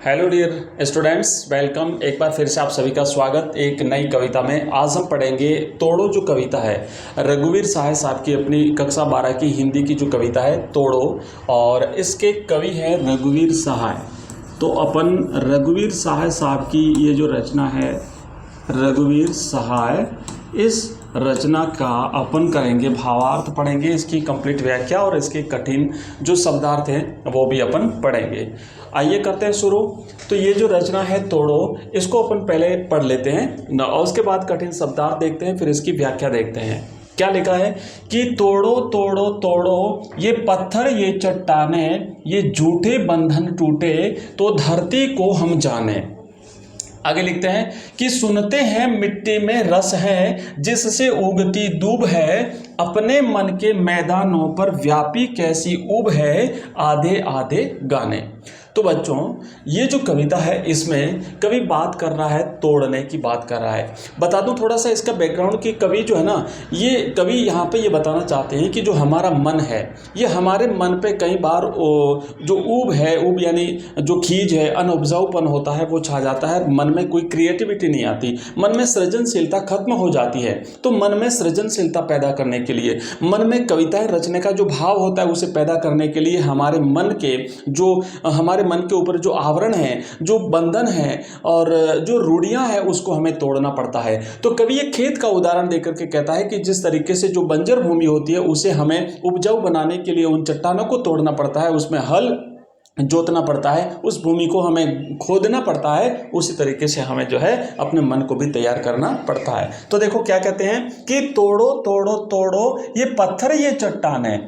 Hello dear students, welcome. एक बार फिर से आप सभी का स्वागत एक नई कविता में। आज हम पढ़ेंगे तोड़ो, जो कविता है रघुवीर सहाय साहब की, अपनी कक्षा 12 की हिंदी की जो कविता है तोड़ो, और इसके कवि हैं रघुवीर सहाय। तो अपन रघुवीर सहाय साहब की ये जो रचना है रघुवीर सहाय, इस रचना का अपन करेंगे भावार्थ पढ़ेंगे, इसकी कंप्लीट व्याख्या और इसके कठिन जो शब्दार्थ हैं वो भी अपन पढ़ेंगे। आइए करते हैं शुरू। तो ये जो रचना है तोड़ो, इसको अपन पहले पढ़ लेते हैं और उसके बाद कठिन शब्दार्थ देखते हैं, फिर इसकी व्याख्या देखते हैं। क्या लिखा है कि तोड़ो तोड़ो तोड़ो ये पत्थर ये चट्टाने, ये झूठे बंधन टूटे तो धरती को हम जाने। आगे लिखते हैं कि सुनते हैं मिट्टी में रस है, जिससे उगती दूब है, अपने मन के मैदानों पर व्यापी कैसी ऊब है, आधे आधे गाने। तो बच्चों, ये जो कविता है इसमें कवि बात कर रहा है, तोड़ने की बात कर रहा है। बता दूं थोड़ा सा इसका बैकग्राउंड कि कवि जो है ना, ये कवि यहाँ पे ये बताना चाहते हैं कि जो हमारा मन है, ये हमारे मन पे कई बार जो ऊब है, ऊब यानी जो खीज है, अनउपजाऊपन होता है, वो छा जाता है। मन में कोई क्रिएटिविटी नहीं आती, मन में सृजनशीलता खत्म हो जाती है। तो मन में सृजनशीलता पैदा करने के लिए, मन में कविताएं रचने का जो भाव होता है उसे पैदा करने के लिए हमारे मन के जो हमारे मन के ऊपर जो आवरण है, जो बंधन है और जो रूढ़ियां हैं, उसको हमें तोड़ना पड़ता है। तो कवि एक खेत का उदाहरण देकर के कहता है कि जिस तरीके से जो बंजर भूमि होती है उसे हमें उपजाऊ बनाने के लिए उन चट्टानों को तोड़ना पड़ता है, उसमें हल जोतना पड़ता है, उस भूमि को हमें खोदना पड़ता है, उसी तरीके से हमें जो है अपने मन को भी तैयार करना पड़ता है। तो देखो क्या कहते हैं कि तोड़ो तोड़ो तोड़ो ये पत्थर ये चट्टान है।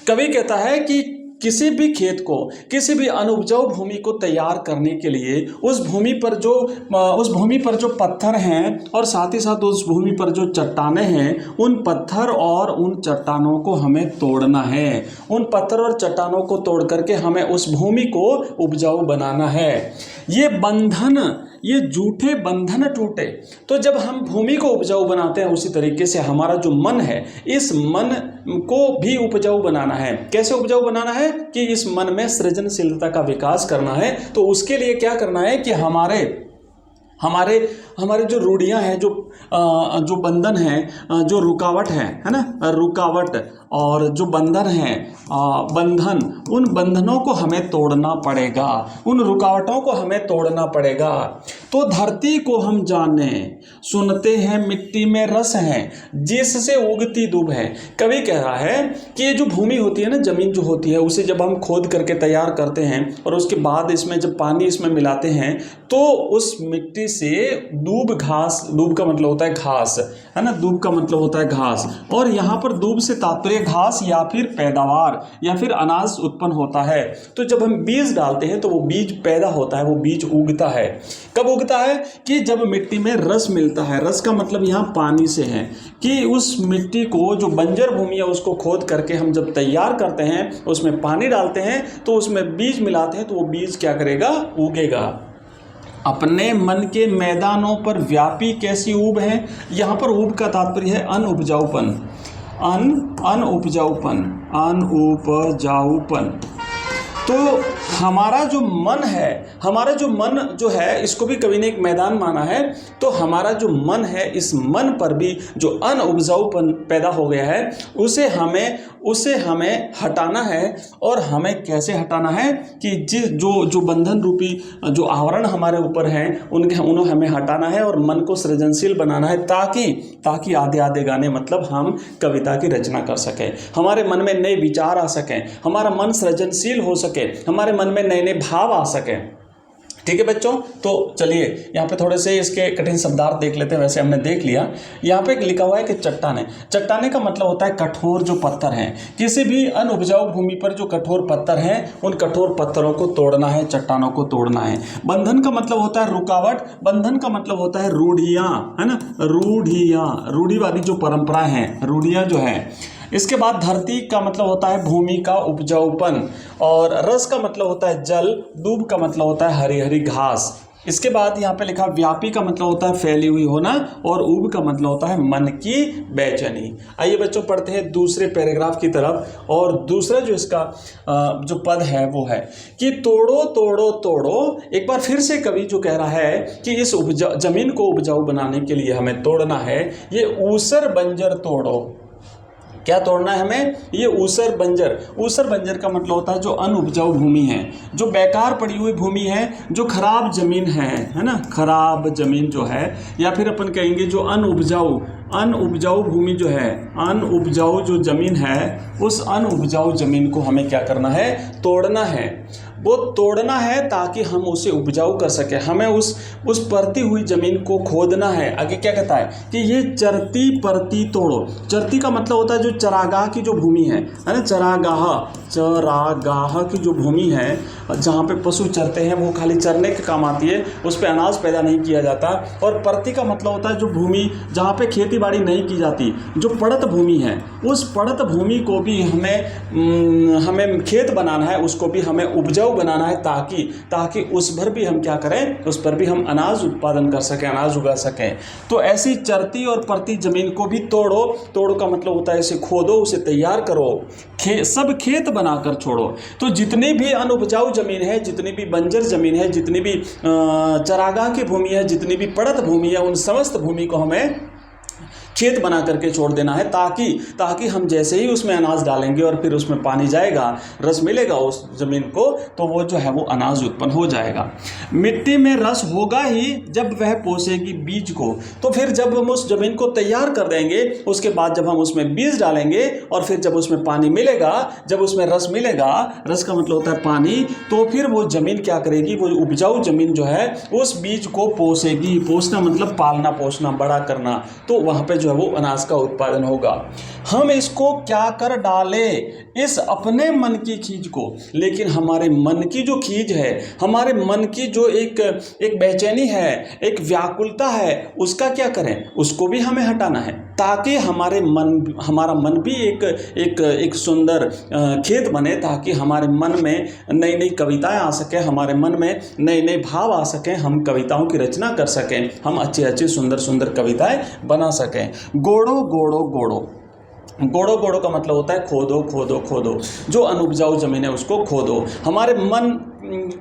कवि कहता है कि किसी भी खेत को, किसी भी अनुपजाऊ भूमि को तैयार करने के लिए उस भूमि पर जो पत्थर हैं और साथ ही साथ उस भूमि पर जो चट्टानें हैं, उन पत्थर और उन चट्टानों को हमें तोड़ना है। उन पत्थर और चट्टानों को तोड़ करके हमें उस भूमि को उपजाऊ बनाना है। ये बंधन, ये झूठे बंधन टूटे। तो जब हम भूमि को उपजाऊ बनाते हैं, उसी तरीके से हमारा जो मन है, इस मन को भी उपजाऊ बनाना है। कैसे उपजाऊ बनाना है कि इस मन में सृजनशीलता का विकास करना है। तो उसके लिए क्या करना है कि हमारे जो रूढ़ियां हैं, जो बंधन है, जो रुकावट है ना, रुकावट और जो बंधन है, बंधन, उन बंधनों को हमें तोड़ना पड़ेगा, उन रुकावटों को हमें तोड़ना पड़ेगा। तो धरती को हम जाने, सुनते हैं मिट्टी में रस है, जिससे उगती दूब है। कवि कह रहा है कि ये जो भूमि होती है ना, जमीन जो होती है, उसे जब हम खोद करके तैयार करते हैं और उसके बाद इसमें जब पानी इसमें मिलाते हैं, तो उस मिट्टी से दूब, घास, दूब का मतलब होता है घास, है ना, दूब का मतलब होता है घास, और यहाँ पर दूब से तात्पर्य घास या फिर पैदावार या फिर अनाज उत्पन्न होता है। तो जब हम बीज डालते हैं तो वो बीज पैदा होता है, वो बीज उगता है। कब उगता है कि जब मिट्टी में रस मिलता है। रस का मतलब यहाँ पानी से है कि उस मिट्टी को, जो बंजर भूमि है, उसको खोद करके हम जब तैयार करते हैं, उसमें पानी डालते हैं, तो उसमें बीज मिलाते हैं, तो वो बीज क्या करेगा, उगेगा। अपने मन के मैदानों पर व्यापी कैसी ऊब है। यहाँ पर ऊब का तात्पर्य है अनउपजाऊपन, अनउपजाऊपन। तो हमारा जो मन है, हमारा जो मन जो है, इसको भी कवि ने एक मैदान माना है। तो हमारा जो मन है, इस मन पर भी जो अनउपजाऊपन पैदा हो गया है, उसे हमें हटाना है। और हमें कैसे हटाना है कि जो बंधन रूपी जो आवरण हमारे ऊपर हैं, उन्हें हमें हटाना है और मन को सृजनशील बनाना है, ताकि आधे आधे गाने मतलब हम कविता की रचना कर सकें, हमारे मन में नए विचार आ सकें, हमारा मन सृजनशील हो सके, हमारे मन में नए नए भाव आ सके। ठीक है बच्चों, तो चलिए यहाँ पे थोड़े से इसके कठिन शब्दार्थ देख लेते हैं। वैसे हमने देख लिया। यहाँ पे लिखा हुआ है कि चट्टाने, चट्टाने का मतलब होता है कठोर जो पत्थर हैं। किसी भी अनउपजाऊ भूमि पर जो कठोर पत्थर हैं, उन कठोर पत्थरों को तोड़ना है, चट्टानों को तोड़ना है। बंधन का मतलब होता है रुकावट, बंधन का मतलब होता है रूढ़ियाँ, है ना, रूढ़िवादी जो परंपराएं हैं, रूढ़ियाँ जो है। इसके बाद धरती का मतलब होता है भूमि का उपजाऊपन, और रस का मतलब होता है जल, दूब का मतलब होता है हरी हरी घास। इसके बाद यहाँ पे लिखा व्यापी का मतलब होता है फैली हुई होना और ऊब का मतलब होता है मन की बेचैनी। आइए बच्चों पढ़ते हैं दूसरे पैराग्राफ की तरफ। और दूसरा जो इसका जो पद है वो है कि तोड़ो तोड़ो तोड़ो। एक बार फिर से कवि जो कह रहा है कि इस जमीन को उपजाऊ बनाने के लिए हमें तोड़ना है, ये ऊसर बंजर तोड़ो। क्या तोड़ना है हमें? ये ऊसर बंजर। ऊसर बंजर का मतलब होता है जो अनउपजाऊ भूमि है, जो बेकार पड़ी हुई भूमि है, जो खराब जमीन है ना, खराब जमीन जो है, या फिर अपन कहेंगे जो अनउपजाऊ भूमि जो है, अनउपजाऊ जो जमीन है, उस अनउपजाऊ जमीन को हमें क्या करना है? तोड़ना है। वो तोड़ना है ताकि हम उसे उपजाऊ कर सकें। हमें उस परती हुई जमीन को खोदना है। आगे क्या कहता है कि ये चरती परती तोड़ो। चरती का मतलब होता है जो चरागाह की जो भूमि है ना, चरागाह की जो भूमि है जहाँ पे पशु चरते हैं, वो खाली चरने के काम आती है, उस पर अनाज पैदा नहीं किया जाता। और परती का मतलब होता है जो भूमि जहाँ पे खेती बाड़ी नहीं की जाती, जो पड़त भूमि है, उस पड़त भूमि को भी हमें खेत बनाना है, उसको भी हमें उपजाऊ बनाना है ताकि उस पर भी हम क्या करें, उस पर भी हम अनाज उत्पादन कर सकें, अनाज उगा सकें। तो ऐसी चरती और परती जमीन को भी तोड़ो। तोड़ो का मतलब होता है इसे खोदो, उसे तैयार करो, सब खेत बनाकर छोड़ो। तो जितनी भी अनउपजाऊ जमीन है, जितनी भी बंजर जमीन है, जितनी भी चरागाह की भूमि है, जितनी भी पड़त भूमि है, उन समस्त भूमि को हमें खेत बना करके छोड़ देना है ताकि हम जैसे ही उसमें अनाज डालेंगे और फिर उसमें पानी जाएगा, रस मिलेगा उस जमीन को, तो वो जो है वो अनाज उत्पन्न हो जाएगा। मिट्टी में रस होगा ही जब वह पोसेगी बीज को। तो फिर जब हम उस जमीन को तैयार कर देंगे, उसके बाद जब हम उसमें बीज डालेंगे और फिर जब उसमें पानी मिलेगा, जब उसमें रस मिलेगा, रस का मतलब होता है पानी, तो फिर वो जमीन क्या करेगी, वो उपजाऊ जमीन जो है उस बीज को पोसेगी। पोसना मतलब पालना पोसना, बड़ा करना। तो वहाँ पे जो है वो अनाज का उत्पादन होगा। हम इसको क्या कर डाले, इस अपने मन की खींच को। लेकिन हमारे मन की जो खींच है, हमारे मन की जो एक बेचैनी है, एक व्याकुलता है, उसका क्या करें, उसको भी हमें हटाना है ताकि हमारा मन भी एक सुंदर खेत बने, ताकि हमारे मन में नई नई कविताएं आ सकें, हमारे मन में नए नए भाव आ सकें, हम कविताओं की रचना कर सकें, हम अच्छी अच्छी सुंदर सुंदर कविताएं बना सकें। गोड़ो गोड़ो गोड़ो। गोड़ो गोड़ो का मतलब होता है खोदो खोदो खोदो। जो अनउपजाऊ जमीन है उसको खोदो। हमारे मन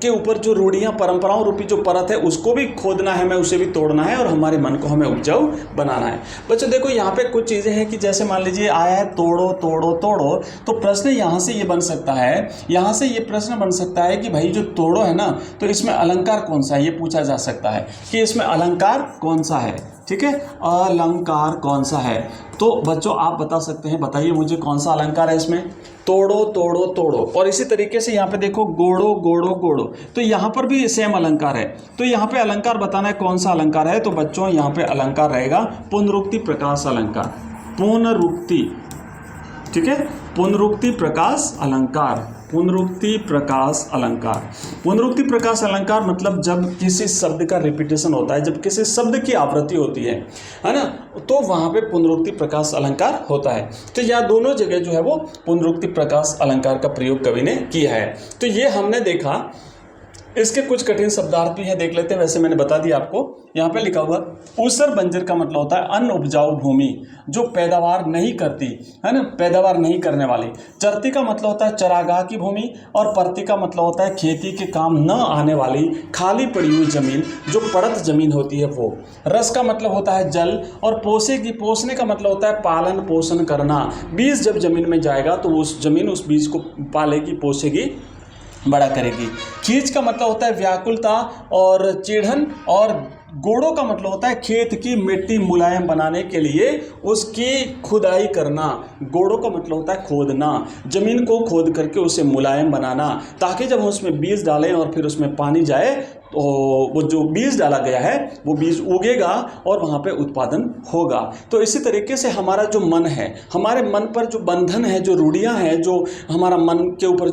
के ऊपर जो रूढ़ियाँ, परंपराओं रूपी जो परत है, उसको भी खोदना है, हमें उसे भी तोड़ना है और हमारे मन को हमें उपजाऊ बनाना है। बच्चों देखो यहाँ पे कुछ चीज़ें हैं कि जैसे मान लीजिए आया है तोड़ो तोड़ो तोड़ो, तो प्रश्न यहाँ से ये बन सकता है, यहाँ से ये प्रश्न बन सकता है कि भाई जो तोड़ो है ना, तो इसमें अलंकार कौन सा है, ये पूछा जा सकता है कि इसमें अलंकार कौन सा है। ठीक है, अलंकार कौन सा है? तो बच्चों आप बता सकते हैं, बताइए मुझे कौन सा अलंकार है इसमें। तोड़ो तोड़ो तोड़ो। और इसी तरीके से यहाँ पे देखो गोड़ो गोड़ो गोड़ो, तो यहाँ पर भी सेम अलंकार है। तो यहाँ पे अलंकार बताना है कौन सा अलंकार है। तो बच्चों यहाँ पे अलंकार रहेगा पुनरुक्ति प्रकाश अलंकार। पुनरुक्ति, ठीक है, पुनरुक्ति प्रकाश अलंकार। पुनरुक्ति प्रकाश अलंकार। पुनरुक्ति प्रकाश अलंकार मतलब जब किसी शब्द का रिपीटेशन होता है, जब किसी शब्द की आवृत्ति होती है ना, तो वहाँ पे पुनरुक्ति प्रकाश अलंकार होता है। तो यह दोनों जगह जो है वो पुनरुक्ति प्रकाश अलंकार का प्रयोग कवि ने किया है। तो ये हमने देखा। इसके कुछ कठिन शब्दार्थ भी हैं, देख लेते हैं। वैसे मैंने बता दिया आपको। यहाँ पे लिखा हुआ ऊसर बंजर का मतलब होता है अन्न उपजाऊ भूमि जो पैदावार नहीं करती है ना, पैदावार नहीं करने वाली। चरती का मतलब होता है चरागाह की भूमि, और परती का मतलब होता है खेती के काम न आने वाली खाली पड़ी हुई जमीन, जो पड़त जमीन होती है वो। रस का मतलब होता है जल, और पोसेगी, पोसने का मतलब होता है पालन पोषण करना। बीज जब जमीन में जाएगा तो उस जमीन उस बीज को पालेगी, पोसेगी, बड़ा करेगी। खींच का मतलब होता है व्याकुलता और चिढ़न, और गोड़ों का मतलब होता है खेत की मिट्टी मुलायम बनाने के लिए उसकी खुदाई करना। गोड़ों का मतलब होता है खोदना, जमीन को खोद करके उसे मुलायम बनाना, ताकि जब हम उसमें बीज डालें और फिर उसमें पानी जाए तो वो जो बीज डाला गया है वो बीज उगेगा और वहाँ पे उत्पादन होगा। तो इसी तरीके से हमारा जो मन है, हमारे मन पर जो बंधन है, जो रूढ़ियाँ हैं, जो हमारा मन के ऊपर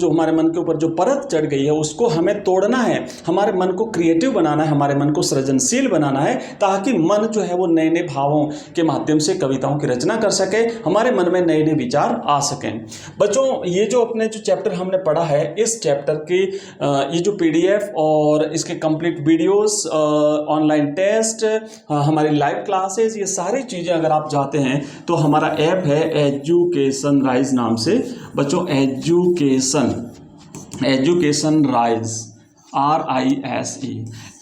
जो परत चढ़ गई है, उसको हमें तोड़ना है। हमारे मन को क्रिएटिव बनाना है, हमारे मन को सृजनशील बनाना है ताकि मन जो है वो नए नए भावों के माध्यम से कविताओं की रचना कर सके, हमारे मन में नए नए विचार आ सकें। बच्चों ये जो अपने जो चैप्टर हमने पढ़ा है, इस चैप्टर की ये जो पीडीएफ और इसके कंप्लीट वीडियोस, ऑनलाइन टेस्ट, हमारी लाइव क्लासेस, ये सारी चीज़ें अगर आप चाहते हैं तो हमारा ऐप है एजुकेशन राइज नाम से। बच्चों एजुकेशन राइज RISE,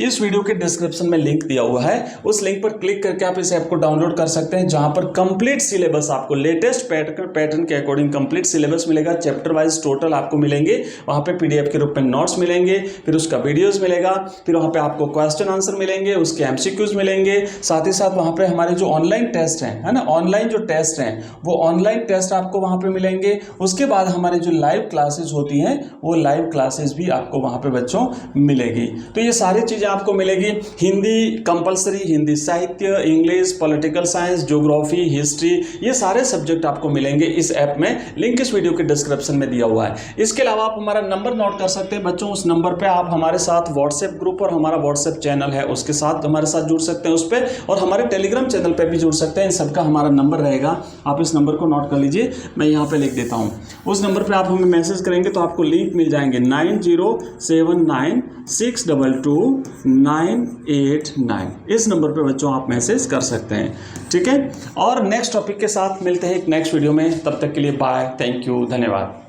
इस वीडियो के डिस्क्रिप्शन में लिंक दिया हुआ है, उस लिंक पर क्लिक करके आप इस ऐप को डाउनलोड कर सकते हैं, जहां पर कंप्लीट सिलेबस आपको लेटेस्ट पैटर्न के अकॉर्डिंग कंप्लीट सिलेबस मिलेगा। चैप्टर वाइज टोटल आपको मिलेंगे, वहां पे PDF के रूप में नोट्स मिलेंगे, फिर उसका वीडियोस मिलेगा, फिर वहां पे आपको क्वेश्चन आंसर मिलेंगे, उसके MCQs मिलेंगे, साथ ही साथ वहां पे हमारे जो ऑनलाइन टेस्ट हैं, है ना, ऑनलाइन जो टेस्ट हैं वो ऑनलाइन टेस्ट आपको वहां पे मिलेंगे। उसके बाद हमारे जो लाइव क्लासेस होती हैं वो लाइव क्लासेस भी आपको वहां पे बच्चों मिलेगी। तो ये सारी चीजें आपको मिलेगी। हिंदी कंपलसरी, हिंदी साहित्य, English, political science, geography, history, ये सारे सब्जेक्ट आपको मिलेंगे इस ऐप में। लिंक इस वीडियो के डिस्क्रिप्शन में दिया हुआ है। इसके अलावा आप हमारा नंबर नोट कर सकते हैं बच्चों, उस नंबर पे आप हमारे साथ व्हाट्सएप ग्रुप और हमारा व्हाट्सएप चैनल है उसके साथ हमारे साथ जुड़ सकते हैं उस पर, और हमारे टेलीग्राम चैनल पर भी जुड़ सकते हैं। इन सबका हमारा नंबर रहेगा, आप इस नंबर को नोट कर लीजिए, मैं यहाँ पे लिख देता हूँ। उस नंबर पर आप हमें मैसेज करेंगे तो आपको लिंक मिल जाएंगे 9079622989। इस नंबर पे बच्चों आप मैसेज कर सकते हैं, ठीक है। और नेक्स्ट टॉपिक के साथ मिलते हैं एक नेक्स्ट वीडियो में, तब तक के लिए बाय, थैंक यू, धन्यवाद।